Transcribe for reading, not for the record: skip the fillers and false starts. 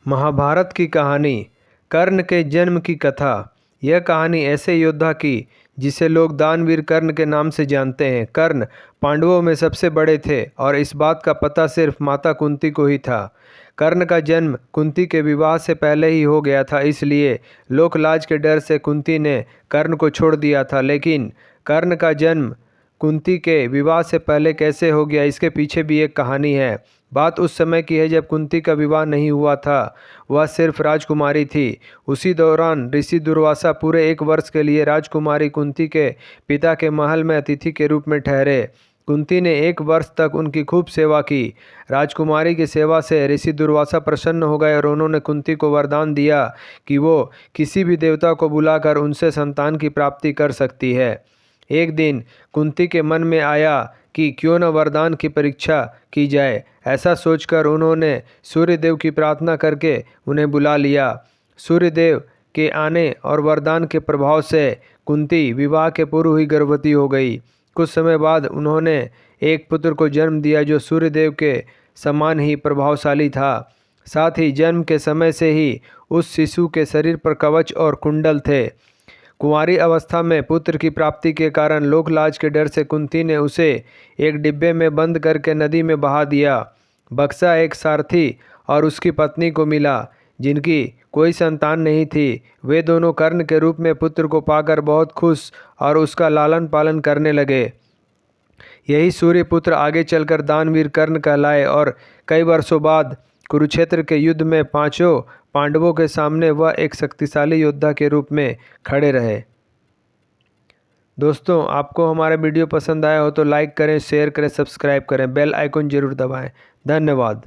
महाभारत की कहानी। कर्ण के जन्म की कथा। यह कहानी ऐसे योद्धा की जिसे लोग दानवीर कर्ण के नाम से जानते हैं। कर्ण पांडवों में सबसे बड़े थे और इस बात का पता सिर्फ माता कुंती को ही था। कर्ण का जन्म कुंती के विवाह से पहले ही हो गया था, इसलिए लोकलाज के डर से कुंती ने कर्ण को छोड़ दिया था। लेकिन कर्ण का जन्म कुंती के विवाह से पहले कैसे हो गया, इसके पीछे भी एक कहानी है। बात उस समय की है जब कुंती का विवाह नहीं हुआ था, वह सिर्फ राजकुमारी थी। उसी दौरान ऋषि दुर्वासा पूरे 1 वर्ष के लिए राजकुमारी कुंती के पिता के महल में अतिथि के रूप में ठहरे। कुंती ने 1 वर्ष तक उनकी खूब सेवा की। राजकुमारी की सेवा से ऋषि दुर्वासा प्रसन्न हो गए और उन्होंने कुंती को वरदान दिया कि वो किसी भी देवता को बुलाकर उनसे संतान की प्राप्ति कर सकती है। एक दिन कुंती के मन में आया कि क्यों न वरदान की परीक्षा की जाए। ऐसा सोचकर उन्होंने सूर्यदेव की प्रार्थना करके उन्हें बुला लिया। सूर्यदेव के आने और वरदान के प्रभाव से कुंती विवाह के पूर्व ही गर्भवती हो गई। कुछ समय बाद उन्होंने एक पुत्र को जन्म दिया जो सूर्यदेव के समान ही प्रभावशाली था। साथ ही जन्म के समय से ही उस शिशु के शरीर पर कवच और कुंडल थे। कुंवारी अवस्था में पुत्र की प्राप्ति के कारण लोकलाज के डर से कुंती ने उसे एक डिब्बे में बंद करके नदी में बहा दिया। बक्सा एक सारथी और उसकी पत्नी को मिला जिनकी कोई संतान नहीं थी। वे दोनों कर्ण के रूप में पुत्र को पाकर बहुत खुश और उसका लालन पालन करने लगे। यही सूर्यपुत्र आगे चलकर दानवीर कर्ण कहलाए और कई वर्षों बाद कुरुक्षेत्र के युद्ध में पांचों पांडवों के सामने वह एक शक्तिशाली योद्धा के रूप में खड़े रहे। दोस्तों, आपको हमारा वीडियो पसंद आया हो तो लाइक करें, शेयर करें, सब्सक्राइब करें, बेल आइकन जरूर दबाएं। धन्यवाद।